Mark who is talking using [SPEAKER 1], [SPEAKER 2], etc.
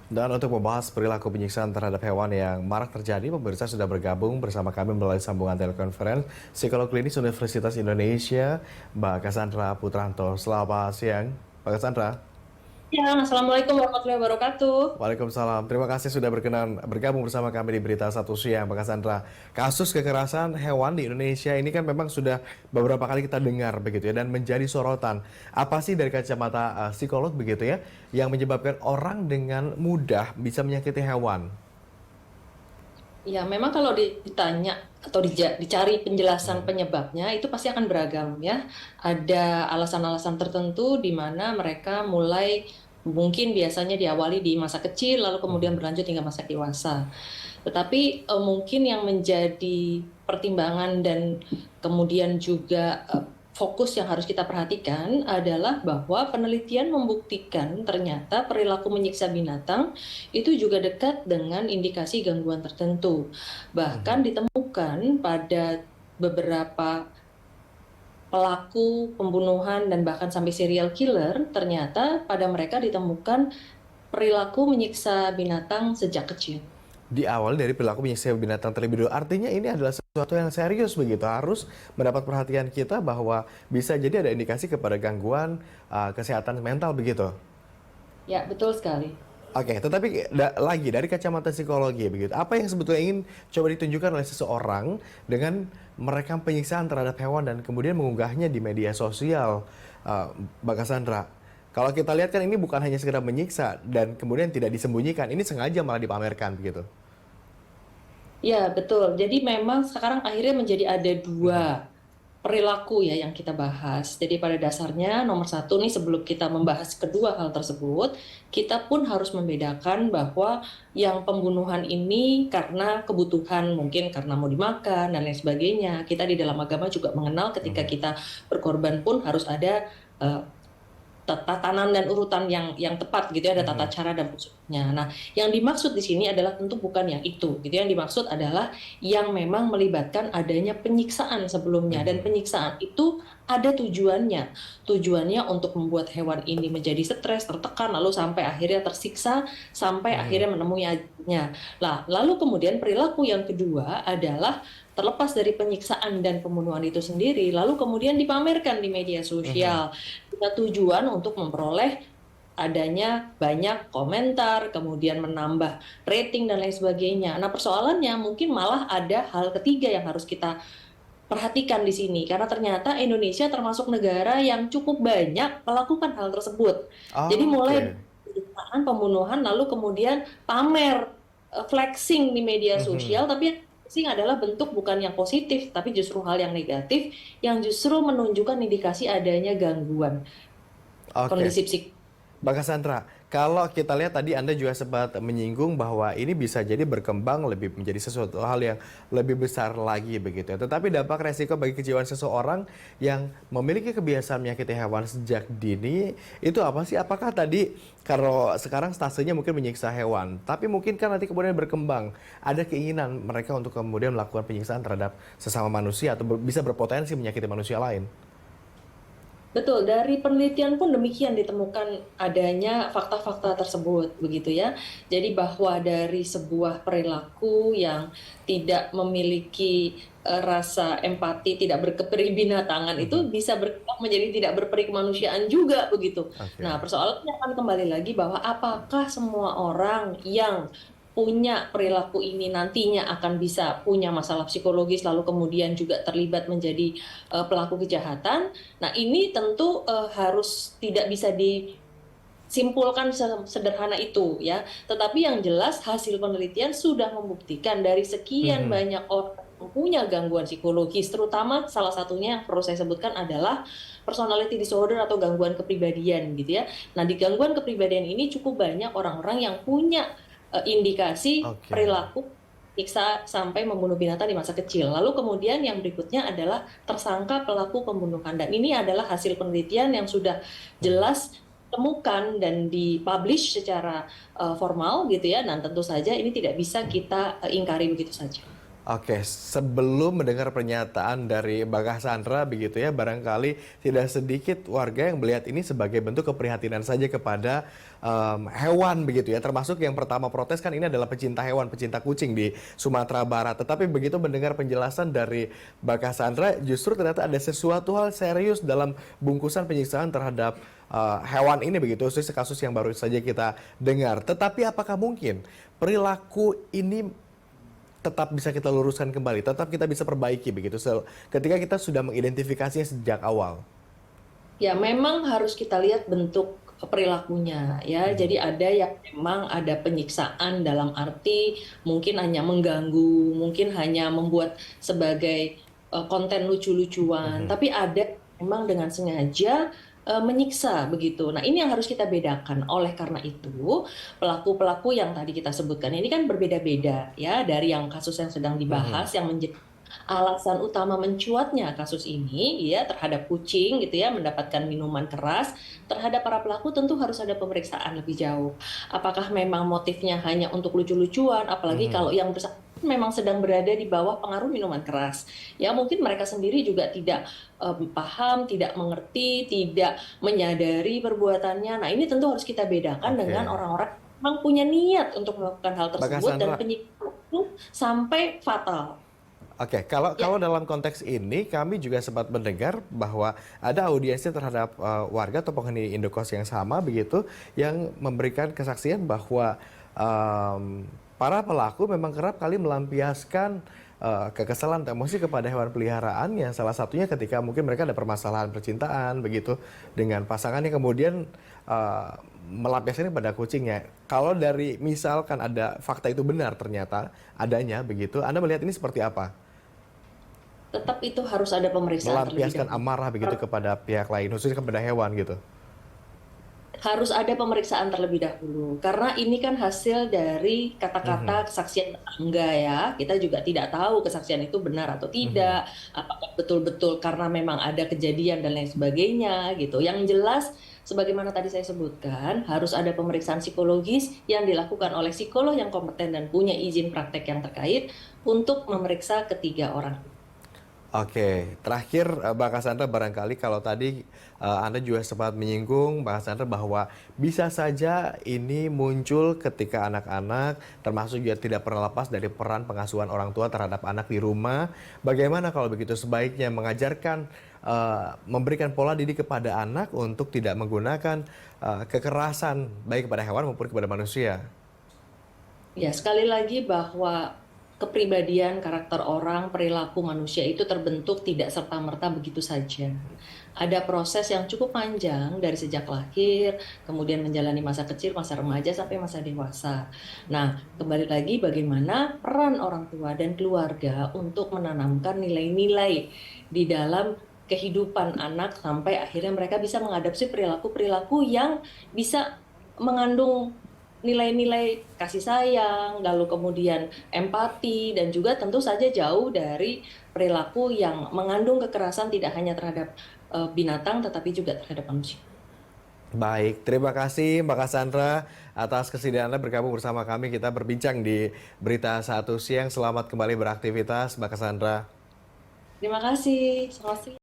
[SPEAKER 1] Dan untuk membahas perilaku penyiksaan terhadap hewan yang marak terjadi, pemirsa sudah bergabung bersama kami melalui sambungan telekonferensi psikolog klinis Universitas Indonesia, Mbak Cassandra Putranto. Selamat siang, Mbak Cassandra.
[SPEAKER 2] Ya, Assalamualaikum warahmatullahi wabarakatuh.
[SPEAKER 1] Waalaikumsalam. Terima kasih sudah berkenan bergabung bersama kami di Berita Satu Siang, Mbak Cassandra. Kasus kekerasan hewan di Indonesia ini kan memang sudah beberapa kali kita dengar begitu ya, dan menjadi sorotan. Apa sih dari kacamata psikolog begitu ya, yang menyebabkan orang dengan mudah bisa menyakiti hewan?
[SPEAKER 2] Ya, memang kalau ditanya atau dicari penjelasan
[SPEAKER 1] Hmm.
[SPEAKER 2] penyebabnya itu pasti akan beragam ya. Ada alasan-alasan tertentu di mana mereka mulai mungkin biasanya diawali di masa kecil lalu kemudian
[SPEAKER 1] Mhm.
[SPEAKER 2] berlanjut hingga masa dewasa. Tetapi mungkin yang menjadi pertimbangan dan kemudian juga fokus yang harus kita perhatikan adalah bahwa penelitian membuktikan ternyata perilaku menyiksa binatang itu juga dekat dengan indikasi gangguan tertentu.
[SPEAKER 1] Mhm.
[SPEAKER 2] Bahkan ditemukan pada beberapa pelaku pembunuhan dan bahkan sampai serial killer, ternyata pada mereka ditemukan perilaku menyiksa binatang sejak kecil.
[SPEAKER 1] Di awal dari perilaku menyiksa binatang terlebih dulu. Artinya ini adalah sesuatu yang serius begitu. Harus mendapat perhatian kita bahwa bisa jadi ada indikasi kepada gangguan kesehatan mental begitu.
[SPEAKER 2] Ya, betul sekali.
[SPEAKER 1] Oke, tetapi lagi dari kacamata psikologi begitu. Apa yang sebetulnya ingin coba ditunjukkan oleh seseorang dengan merekam penyiksaan terhadap hewan dan kemudian mengunggahnya di media sosial, Mbak Cassandra? Kalau kita lihat kan ini bukan hanya sekedar menyiksa dan kemudian tidak disembunyikan, ini sengaja malah dipamerkan begitu.
[SPEAKER 2] Ya, betul. Jadi memang sekarang akhirnya menjadi ada dua
[SPEAKER 1] Mhm.
[SPEAKER 2] perilaku ya yang kita bahas. Jadi pada dasarnya nomor satu nih sebelum kita membahas kedua hal tersebut, kita pun harus membedakan bahwa yang pembunuhan ini karena kebutuhan, mungkin karena mau dimakan dan lain sebagainya. Kita di dalam agama juga mengenal ketika
[SPEAKER 1] Mhm.
[SPEAKER 2] kita berkorban pun harus ada eh, tatanan dan urutan yang tepat gitu ya, ada tata
[SPEAKER 1] Mhm.
[SPEAKER 2] cara dan prosedurnya. Nah, yang dimaksud di sini adalah tentu bukan yang itu gitu. Yang dimaksud adalah yang memang melibatkan adanya penyiksaan sebelumnya, dan
[SPEAKER 1] Mhm.
[SPEAKER 2] penyiksaan itu ada tujuannya. Tujuannya untuk membuat hewan ini menjadi stres, tertekan, lalu sampai akhirnya tersiksa, sampai
[SPEAKER 1] Mhm.
[SPEAKER 2] akhirnya menemui ajalnya. Nah, lalu kemudian perilaku yang kedua adalah terlepas dari penyiksaan dan pembunuhan itu sendiri, lalu kemudian dipamerkan di media
[SPEAKER 1] Mhm.
[SPEAKER 2] sosial dengan tujuan untuk memperoleh adanya banyak komentar, kemudian menambah rating dan lain sebagainya. Nah, persoalannya mungkin malah ada hal ketiga yang harus kita perhatikan di sini, karena ternyata Indonesia termasuk negara yang cukup banyak melakukan hal tersebut. Jadi mulai
[SPEAKER 1] Oke.
[SPEAKER 2] dari pembunuhan, lalu kemudian pamer, flexing di media
[SPEAKER 1] Mhm.
[SPEAKER 2] sosial, tapi yang flexing adalah bentuk bukan yang positif, tapi justru hal yang negatif, yang justru menunjukkan indikasi adanya gangguan
[SPEAKER 1] Oke.
[SPEAKER 2] kondisi psikis.
[SPEAKER 1] Mbak Cassandra, kalau kita lihat tadi Anda juga sempat menyinggung bahwa ini bisa jadi berkembang lebih menjadi sesuatu hal yang lebih besar lagi begitu ya. Tetapi dampak resiko bagi kejiwaan seseorang yang memiliki kebiasaan menyakiti hewan sejak dini itu apa sih? Apakah tadi kalau sekarang stasiunnya mungkin menyiksa hewan, tapi mungkin kan nanti kemudian berkembang ada keinginan mereka untuk kemudian melakukan penyiksaan terhadap sesama manusia atau bisa berpotensi menyakiti manusia lain.
[SPEAKER 2] Betul, dari penelitian pun demikian ditemukan adanya fakta-fakta tersebut, begitu ya. Jadi bahwa dari sebuah perilaku yang tidak memiliki rasa empati, tidak berkeperi binatangan
[SPEAKER 1] Mhm.
[SPEAKER 2] itu bisa berkembang menjadi tidak berperi kemanusiaan juga, begitu. Nah,
[SPEAKER 1] Oke.
[SPEAKER 2] persoalannya akan kembali lagi bahwa apakah semua orang yang punya perilaku ini nantinya akan bisa punya masalah psikologis lalu kemudian juga terlibat menjadi pelaku kejahatan. Nah, ini tentu harus tidak bisa disimpulkan sederhana itu ya. Tetapi yang jelas hasil penelitian sudah membuktikan dari sekian
[SPEAKER 1] Mhm.
[SPEAKER 2] banyak orang yang punya gangguan psikologis, terutama salah satunya yang perlu saya sebutkan adalah personality disorder atau gangguan kepribadian gitu ya. Nah, di gangguan kepribadian ini cukup banyak orang-orang yang punya indikasi
[SPEAKER 1] Oke.
[SPEAKER 2] perilaku siksa sampai membunuh binatang di masa kecil. Lalu kemudian yang berikutnya adalah tersangka pelaku pembunuhan. Dan ini adalah hasil penelitian yang sudah
[SPEAKER 1] Mhm.
[SPEAKER 2] jelas temukan dan dipublish secara formal gitu ya. Dan tentu saja ini tidak bisa kita ingkari begitu saja.
[SPEAKER 1] Oke, sebelum mendengar pernyataan dari Mbak Cassandra begitu ya, barangkali tidak sedikit warga yang melihat ini sebagai bentuk keprihatinan saja kepada hewan begitu ya. Termasuk yang pertama protes kan ini adalah pecinta hewan, pecinta kucing di Sumatera Barat. Tetapi begitu mendengar penjelasan dari Mbak Cassandra, justru ternyata ada sesuatu hal serius dalam bungkusan penyiksaan terhadap hewan ini begitu, khususnya kasus yang baru saja kita dengar. Tetapi apakah mungkin perilaku ini tetap bisa kita luruskan kembali, tetap kita bisa perbaiki begitu ketika kita sudah mengidentifikasinya sejak awal.
[SPEAKER 2] Ya, memang harus kita lihat bentuk perilakunya ya. Jadi ada yang memang ada penyiksaan dalam arti mungkin hanya mengganggu, mungkin hanya membuat sebagai konten lucu-lucuan, tapi ada memang dengan sengaja menyiksa begitu. Nah, ini yang harus kita bedakan. Oleh karena itu, pelaku-pelaku yang tadi kita sebutkan ini kan berbeda-beda ya dari yang kasus yang sedang dibahas yang menjadi alasan utama mencuatnya kasus ini ya terhadap kucing gitu ya mendapatkan minuman keras. Terhadap para pelaku tentu harus ada pemeriksaan lebih jauh. Apakah memang motifnya hanya untuk lucu-lucuan, apalagi kalau yang bersangkutan memang sedang berada di bawah pengaruh minuman keras. Ya mungkin mereka sendiri juga tidak paham, tidak mengerti, tidak menyadari perbuatannya. Nah, ini tentu harus kita bedakan dengan
[SPEAKER 1] Oke,
[SPEAKER 2] orang-orang yang memang punya niat untuk melakukan hal
[SPEAKER 1] Mbak
[SPEAKER 2] tersebut dan
[SPEAKER 1] Cassandra.
[SPEAKER 2] penyiksaan itu sampai fatal.
[SPEAKER 1] Oke, kalau
[SPEAKER 2] Ya,
[SPEAKER 1] kalau dalam konteks ini kami juga sempat mendengar bahwa ada audiensi terhadap warga atau penghuni indekos yang sama begitu yang memberikan kesaksian bahwa para pelaku memang kerap kali melampiaskan kekesalan atau emosi kepada hewan peliharaannya. Salah satunya ketika mungkin mereka ada permasalahan percintaan begitu dengan pasangannya kemudian eh, melampiaskannya pada kucingnya. Kalau dari misalkan ada fakta itu benar ternyata adanya begitu, Anda melihat ini seperti apa?
[SPEAKER 2] tetap itu harus ada pemeriksaan terlebih
[SPEAKER 1] Melampiaskan
[SPEAKER 2] dahulu.
[SPEAKER 1] amarah begitu kepada pihak lain, khususnya kepada hewan gitu.
[SPEAKER 2] Harus ada pemeriksaan terlebih dahulu karena ini kan hasil dari
[SPEAKER 1] Mhm,
[SPEAKER 2] kata-kata kesaksian tetangga ya. Kita juga tidak tahu kesaksian itu benar atau
[SPEAKER 1] mhm.
[SPEAKER 2] tidak, apakah betul-betul karena memang ada kejadian dan lain sebagainya gitu. Yang jelas sebagaimana tadi saya sebutkan, harus ada pemeriksaan psikologis yang dilakukan oleh psikolog yang kompeten dan punya izin praktek yang terkait untuk memeriksa ketiga orang.
[SPEAKER 1] Oke, terakhir Mbak Cassandra barangkali kalau tadi Anda juga sempat menyinggung Mbak Cassandra bahwa bisa saja ini muncul ketika anak-anak termasuk juga tidak pernah lepas dari peran pengasuhan orang tua terhadap anak di rumah. Bagaimana kalau begitu sebaiknya mengajarkan memberikan pola didik kepada anak untuk tidak menggunakan kekerasan baik kepada hewan maupun kepada manusia.
[SPEAKER 2] Ya, sekali lagi bahwa kepribadian, karakter orang, perilaku manusia itu terbentuk tidak serta-merta begitu saja. Ada proses yang cukup panjang dari sejak lahir, kemudian menjalani masa kecil, masa remaja, sampai masa dewasa. Nah, kembali lagi bagaimana peran orang tua dan keluarga untuk menanamkan nilai-nilai di dalam kehidupan anak sampai akhirnya mereka bisa mengadopsi perilaku-perilaku yang bisa mengandung nilai-nilai kasih sayang, lalu kemudian empati, dan juga tentu saja jauh dari perilaku yang mengandung kekerasan tidak hanya terhadap binatang, tetapi juga terhadap manusia.
[SPEAKER 1] Baik, terima kasih Mbak Cassandra atas kesediaan Anda bergabung bersama kami. Kita berbincang di Berita Satu Siang. Selamat kembali beraktivitas, Mbak Cassandra.
[SPEAKER 2] Terima kasih. Selamat siang.